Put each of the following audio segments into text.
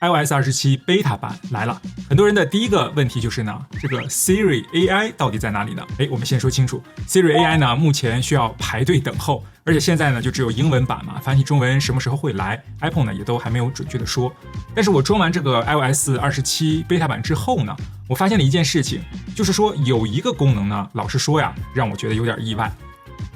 iOS 27 Beta 版来了，很多人的第一个問題就是呢，這個 Siri AI 到底在哪裡呢？我們先說清楚 ，Siri AI 呢目前需要排隊等候，而且現在呢就只有英文版嘛，繁體中文什麼時候會來 ，iPhone 呢也都還沒有準確的說。但是我裝完這個 iOS 27 Beta 版之後呢，我發現了一件事情，就是說有一個功能呢，老實說呀，讓我覺得有點意外。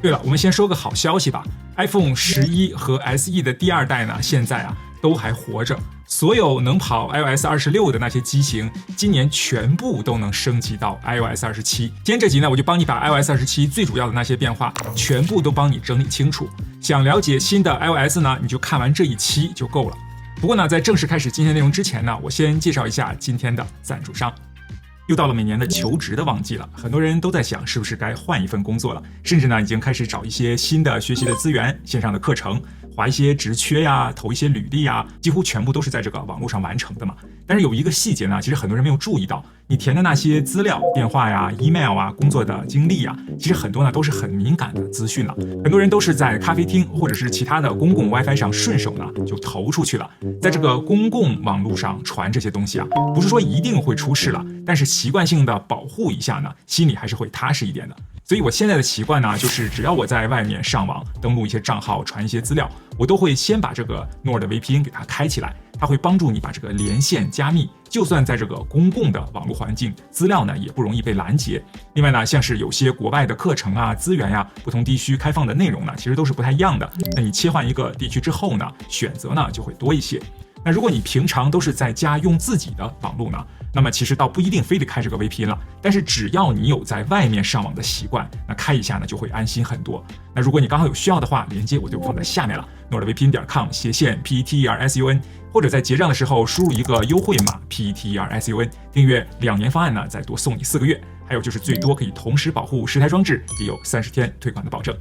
對了，我們先說個好消息吧 ，iPhone 11和 SE 的第2代呢，現在啊都還活着。所有能跑 iOS 26的那些機型，今年全部都能升級到 iOS 27。今天這集呢，我就幫你把 iOS 27最主要的那些變化，全部都幫你整理清楚。想了解新的 iOS 呢，你就看完這一期就夠了。不過呢，在正式開始今天內容之前呢，我先介紹一下今天的贊助商。又到了每年的求職的旺季了，很多人都在想是不是該換一份工作了，甚至呢已經開始找一些新的學習的資源、線上的課程，劃一些職缺呀，投一些履歷呀，幾乎全部都是在這個網絡上完成的嘛。但是有一個細節呢，其實很多人沒有注意到，你填的那些資料、電話呀、email 啊、工作的經歷呀，其實很多呢都是很敏感的資訊了。很多人都是在咖啡廳或者是其他的公共 WiFi 上順手呢就投出去了，在這個公共網絡上傳這些東西啊，不是說一定會出事了，但是習慣性的保護一下呢，心裡還是會踏實一點的。所以我現在的習慣呢，就是只要我在外面上網登錄一些賬號，傳一些資料，我都會先把這個 NordVPN 給它開起來，它會幫助你把這個連線加密，就算在這個公共的網絡環境，資料呢也不容易被攔截。另外呢，像是有些國外的課程啊、資源呀、不同地區開放的內容呢，其實都是不太一樣的。那你切換一個地區之後呢，選擇呢就會多一些。那如果你平常都是在家用自己的網絡呢，那麼其實倒不一定非得開這個 VPN 了，但是只要你有在外面上網的習慣，那開一下呢就會安心很多。那如果你剛好有需要的話，鏈接我就放在下面了 nordvpn.com/PETERSUN， 或者在結賬的時候輸入一個優惠碼 PETERSUN， 訂閱2年方案呢再多送你4個月，還有就是最多可以同時保護10台裝置，也有30天退款的保證。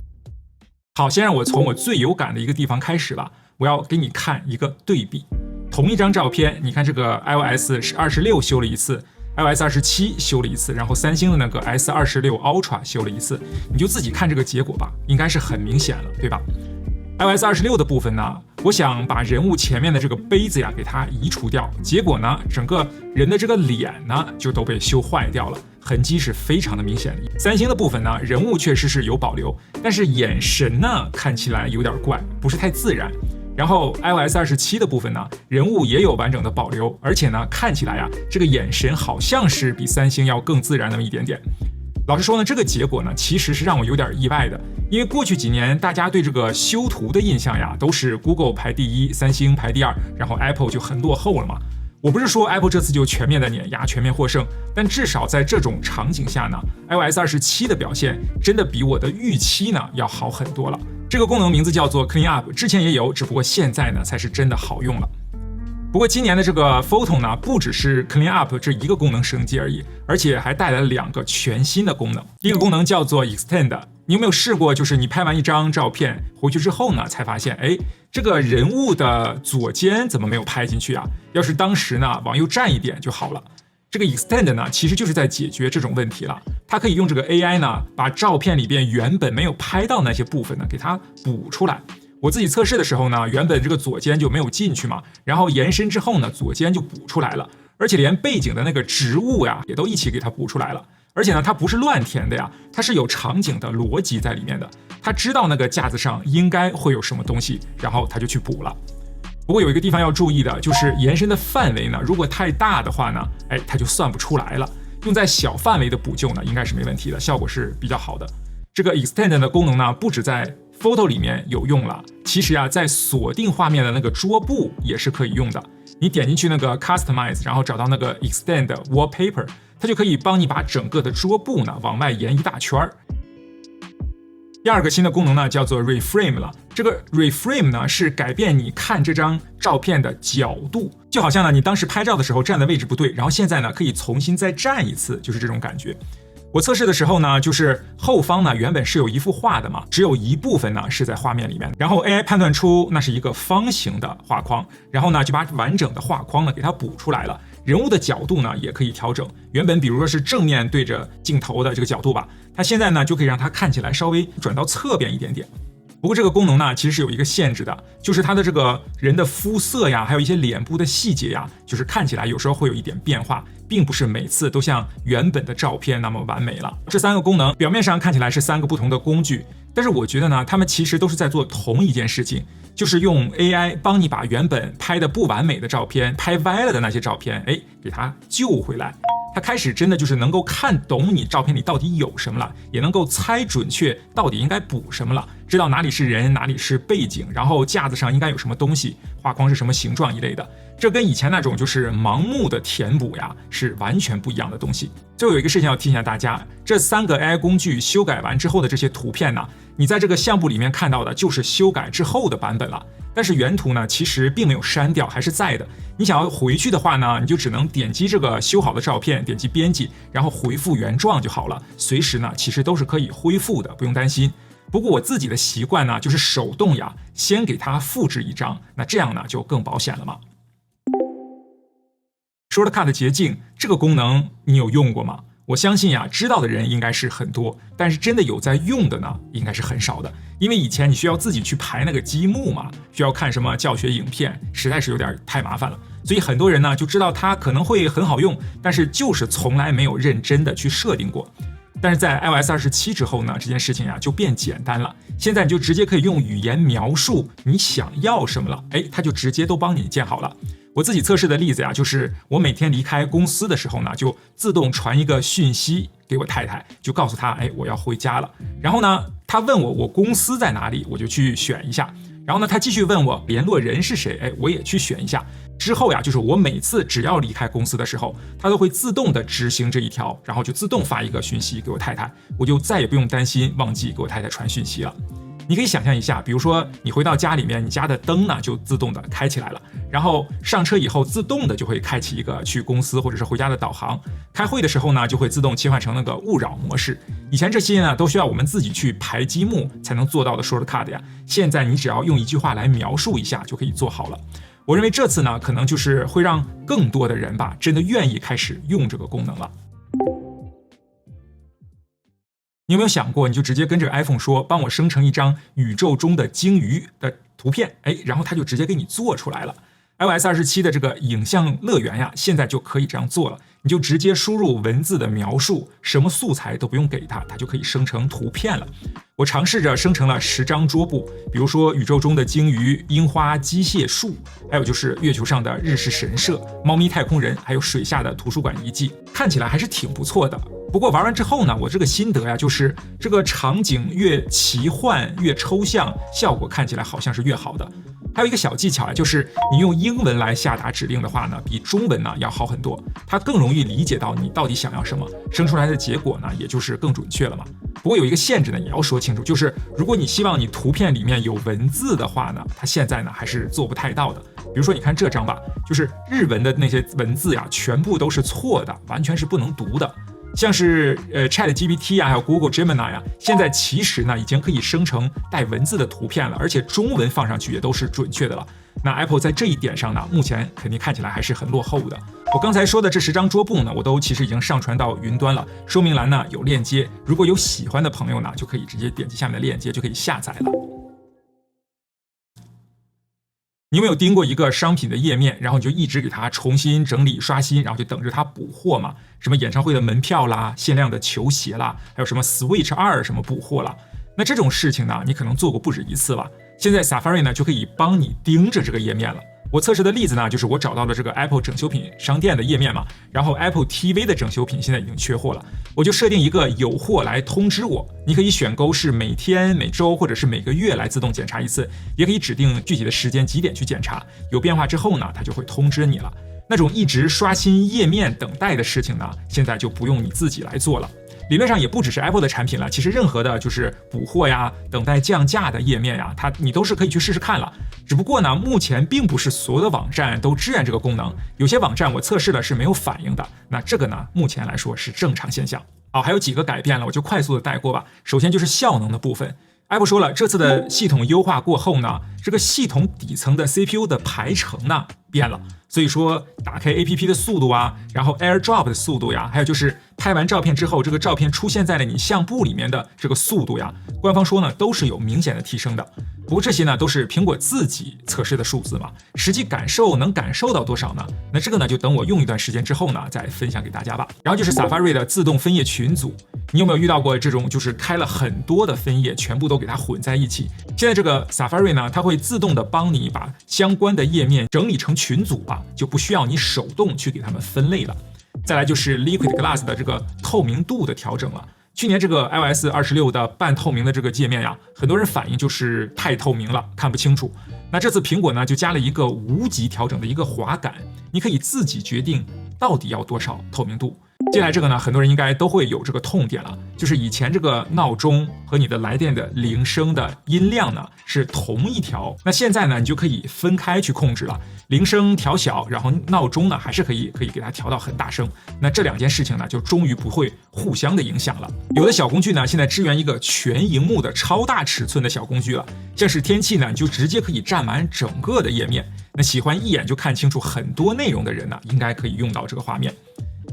好，先讓我從我最有感的一個地方開始吧，我要給你看一個對比。同一張照片，你看這個 iOS 26修了一次， iOS 27修了一次，然後三星的那個 S26 Ultra 修了一次，你就自己看這個結果吧，應該是很明顯了，對吧？ iOS 26的部分呢，我想把人物前面的這個杯子呀給它移除掉，結果呢，整個人的這個臉呢就都被修壞掉了，痕跡是非常的明顯的。三星的部分呢，人物確實是有保留，但是眼神呢看起來有點怪，不是太自然。然後 iOS 27的部分呢，人物也有完整的保留，而且呢，看起來呀，這個眼神好像是比三星要更自然那麼一點點。老實說呢，這個結果呢，其實是讓我有點意外的，因為過去幾年大家對這個修圖的印象呀，都是 Google 排第一，三星排第2，然後 Apple 就很落後了嘛。我不是說 Apple 這次就全面的碾壓，全面獲勝，但至少在這種場景下呢 ，iOS 27的表現真的比我的預期呢要好很多了。這個功能名字叫做 Clean Up， 之前也有，只不過現在呢才是真的好用了。不過今年的這個 Photo 呢，不只是 Clean Up 這一個功能升級而已，而且還帶來了2個全新的功能。第一個功能叫做 Extend， 你有沒有試過？就是你拍完一張照片回去之後呢，才發現，這個人物的左肩怎麼沒有拍進去啊？要是當時呢往右站一點就好了。這個 Extend 呢，其實就是在解決這種問題了。它可以用這個 AI 呢，把照片裡邊原本沒有拍到那些部分呢，給它補出來。我自己測試的時候呢，原本這個左肩就沒有進去嘛，然後延伸之後呢，左肩就補出來了，而且連背景的那個植物呀，也都一起給它補出來了。而且呢，它不是亂填的呀，它是有場景的邏輯在裡面的。它知道那個架子上應該會有什麼東西，然後它就去補了。不過有一個地方要注意的，就是延伸的範圍呢，如果太大的話呢，它就算不出來了。用在小範圍的補救呢，應該是沒問題的，效果是比較好的。這個 Extend 的功能呢，不止在 Photo 裡面有用了，其實啊，在鎖定畫面的那個桌布也是可以用的。你點進去那個 Customize， 然後找到那個 Extend Wallpaper， 它就可以幫你把整個的桌布呢往外延一大圈。第2個新的功能呢，叫做 Reframe 了。這個 Reframe 呢，是改變你看這張照片的角度，就好像呢，你當時拍照的時候站的位置不對，然後現在呢，可以重新再站一次，就是這種感覺。我測試的時候呢，就是後方呢原本是有一幅畫的嘛，只有一部分呢是在畫面裡面，然後 AI 判斷出那是一個方形的畫框，然後呢就把完整的畫框呢給它補出來了。人物的角度呢也可以調整，原本比如說是正面對着鏡頭的這個角度吧，它現在呢就可以讓它看起來稍微轉到側邊一點點。不過這個功能呢，其實是有一個限制的，就是它的這個人的膚色呀，還有一些臉部的細節呀，就是看起來有時候会有一點變化，並不是每次都像原本的照片那麼完美了。這3個功能表面上看起來是3個不同的工具，但是我覺得呢，它們其實都是在做同一件事情，就是用 AI 幫你把原本拍的不完美的照片、拍歪了的那些照片，給它救回来。它開始真的就是能夠看懂你照片裡到底有什麼了，也能夠猜準確到底應該補什麼了，知道哪裡是人，哪裡是背景，然後架子上應該有什麼東西，畫框是什麼形狀一類的。這跟以前那種就是盲目的填補呀，是完全不一樣的東西。最後有一個事情要提醒大家，這3個 AI 工具修改完之後的這些圖片呢，你在这個相簿裡面看到的就是修改之後的版本了。但是原图呢，其實並沒有刪掉，還是在的。你想要回去的話呢，你就只能點擊這個修好的照片，點擊編輯，然後回復原狀就好了。隨時呢，其實都是可以恢復的，不用擔心。不過我自己的習慣呢，就是手動呀，先給它複製一張，那這樣呢就更保險了嘛。Shortcut 捷徑這個功能你有用過嗎？我相信呀，知道的人應該是很多，但是真的有在用的呢，應該是很少的。因为以前你需要自己去排那個積木嘛，需要看什麼教學影片，實在是有點太麻煩了。所以很多人呢就知道它可能會很好用，但是就是從來沒有認真的去設定過。但是在 iOS 27之後呢，這件事情呀就變簡單了。現在你就直接可以用語言描述你想要什麼了，它就直接都幫你建好了。我自己測試的例子呀，就是我每天離開公司的時候呢，就自動傳一個訊息給我太太，就告訴她，我要回家了。然後呢，她問我公司在哪裡，我就去選一下。然後呢，她繼續問我聯絡人是誰，我也去選一下。之後呀，就是我每次只要離開公司的時候，它都會自動的執行這一條，然後就自動發一個訊息給我太太，我就再也不用擔心忘記給我太太傳訊息了。你可以想象一下，比如說你回到家裡面，你家的燈呢就自動的開起來了，然後上車以後自動的就會開啟一個去公司或者是回家的導航，開會的時候呢就會自動切換成那個勿擾模式。以前這些呢都需要我們自己去排積木才能做到的 shortcut 呀，現在你只要用一句話來描述一下就可以做好了。我認為這次呢可能就是會讓更多的人吧真的願意開始用這個功能了。你有沒有想過，你就直接跟這個 iPhone 說，幫我生成一張宇宙中的鯨魚的圖片，然後它就直接給你做出來了。iOS 27的這個影像樂園呀，現在就可以這樣做了。你就直接輸入文字的描述，什麼素材都不用給它，它就可以生成圖片了。我嘗試着生成了10張桌布，比如說宇宙中的鯨魚、櫻花、機械樹，還有就是月球上的日式神社、貓咪太空人，還有水下的圖書館遺跡，看起來還是挺不錯的。不過玩完之後呢，我這個心得呀，就是這個場景越奇幻越抽象，效果看起來好像是越好的。還有一個小技巧啊，就是你用英文來下達指令的話呢，比中文呢要好很多，它更容易理解到你到底想要什麼，生出來的結果呢，也就是更準確了嘛。不過有一個限制呢，也要說清楚，就是如果你希望你圖片裡面有文字的話呢，它現在呢還是做不太到的。比如說你看這張吧，就是日文的那些文字呀，全部都是錯的，完全是不能讀的。像是ChatGPT 啊，還有 Google Gemini 啊，現在其實呢已經可以生成帶文字的圖片了，而且中文放上去也都是準確的了。那 Apple 在這一點上呢，目前肯定看起來還是很落後的。我剛才說的這10張桌布呢，我都其實已經上傳到雲端了，說明欄呢有鏈接，如果有喜歡的朋友呢，就可以直接點擊下面的鏈接就可以下載了。你有沒有盯過一個商品的頁面，然後你就一直給它重新整理刷新，然後就等着它補貨嘛？什麼演唱會的門票啦，限量的球鞋啦，還有什麼 Switch 2什麼補貨啦？那這種事情呢，你可能做過不止一次吧？現在 Safari 呢就可以幫你盯着這個頁面了。我測試的例子呢，就是我找到了這個 Apple 整修品商店的頁面嘛，然後 Apple TV 的整修品現在已經缺貨了，我就設定一個有貨來通知我。你可以選購是每天、每週或者是每個月來自動檢查一次，也可以指定具體的時間幾點去檢查，有變化之後呢，它就會通知你了。那種一直刷新頁面等待的事情呢，現在就不用你自己來做了。理論上也不只是 Apple 的產品了，其實任何的就是補貨呀、等待降價的頁面呀，你都是可以去試試看了。只不過呢，目前並不是所有的網站都支援這個功能，有些網站我測試了是沒有反應的。那這個呢，目前來說是正常現象。還有幾個改變了，我就快速的帶過吧。首先就是效能的部分。Apple 說了，這次的系統優化過後呢，這個系統底層的 CPU 的排程呢變了，所以說打開 APP 的速度啊，然後 AirDrop 的速度呀，還有就是拍拍完照片之後，這個照片出現在了你相簿裡面的這個速度呀，官方說呢都是有明顯的提升的。不過這些呢都是蘋果自己測試的數字嘛，實際感受能感受到多少呢？那這個呢就等我用一段時間之後呢再分享給大家吧。然后就是 Safari 的自动分頁群組，你有沒有遇到過這種就是開了很多的分頁，全部都給它混在一起？現在這個 Safari 呢，它會自動的幫你把相關的頁面整理成群組吧，就不需要你手動去給它們分類了。再來就是 Liquid Glass 的這個透明度的調整了。去年这個 iOS 26的半透明的這個界面呀，很多人反映就是太透明了，看不清楚。那這次蘋果呢就加了一個無極調整的一個滑桿，你可以自己決定到底要多少透明度。接下來這個呢，很多人應該都會有這個痛點了，就是以前這個鬧鐘和你的來電的鈴聲的音量呢是同一條，那現在呢你就可以分開去控制了，鈴聲調小，然後鬧鐘呢還是可以給它調到很大聲。那這兩件事情呢就終於不會互相的影響了。有的小工具呢現在支援一個全螢幕的超大尺寸的小工具了，像是天氣呢你就直接可以占滿整個的頁面。那喜歡一眼就看清楚很多內容的人呢，應該可以用到這個畫面。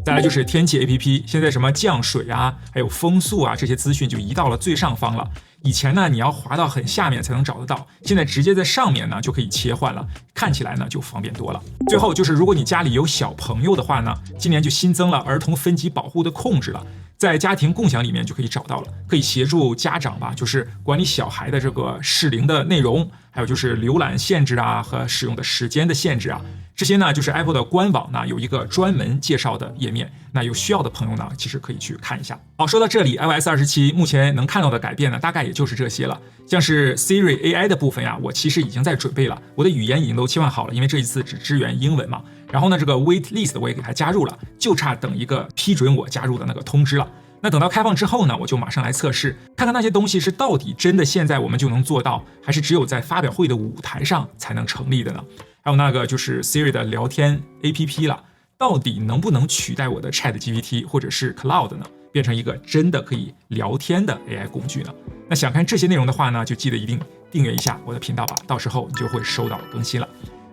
再來就是天氣 APP， 現在什麼降水啊，還有風速啊，這些資訊就移到了最上方了。以前呢，你要滑到很下面才能找得到，現在直接在上面呢就可以切換了，看起來呢就方便多了。最後就是如果你家裡有小朋友的話呢，今年就新增了兒童分级保護的控制了，在家庭共享裡面就可以找到了，可以協助家長吧，就是管理小孩的這個適齡的內容，還有就是瀏覽限制啊和使用的時間的限制啊。這些呢，就是 Apple 的官網呢有一個專門介紹的頁面，那有需要的朋友呢，其實可以去看一下。好，說到這裡 ，iOS 27目前能看到的改變呢，大概也就是這些了。像是 Siri AI 的部分呀，我其實已經在準備了，我的語言已經都切換好了，因為這一次只支援英文嘛。然後呢，這個 Waitlist 我也給它加入了，就差等一個批准我加入的那個通知了。那等到開放之後呢，我就馬上來測試，看看那些東西是到底真的現在我們就能做到，還是只有在發表會的舞台上才能成立的呢？還有那個就是 Siri 的聊天 APP 了，到底能不能取代我的 ChatGPT 或者是 Cloud 呢？變成一個真的可以聊天的 AI 工具呢？那想看這些內容的話呢，就記得一定訂閱一下我的頻道吧，到時候你就會收到更新了。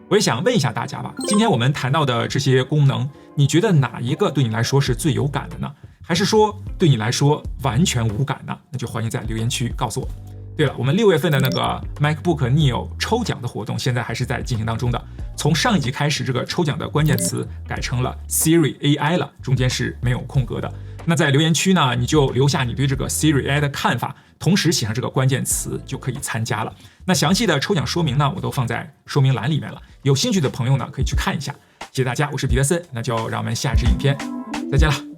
我也想問一下大家吧，今天我們談到的這些功能，你覺得哪一個對你來說是最有感的呢？還是說對你來說完全無感呢？那就歡迎在留言區告訴我。對了，我們6月份的那個 MacBook Neo 抽獎的活動現在還是在進行當中的。從上一集開始，這個抽獎的關鍵詞改成了 Siri AI 了，中間是沒有空格的。那在留言區呢，你就留下你對這個 Siri AI 的看法，同時寫上這個關鍵詞就可以參加了。那詳細的抽獎說明呢，我都放在說明欄裡面了，有興趣的朋友呢可以去看一下。謝謝大家，我是彼得森，那就讓我們下支影片再見了。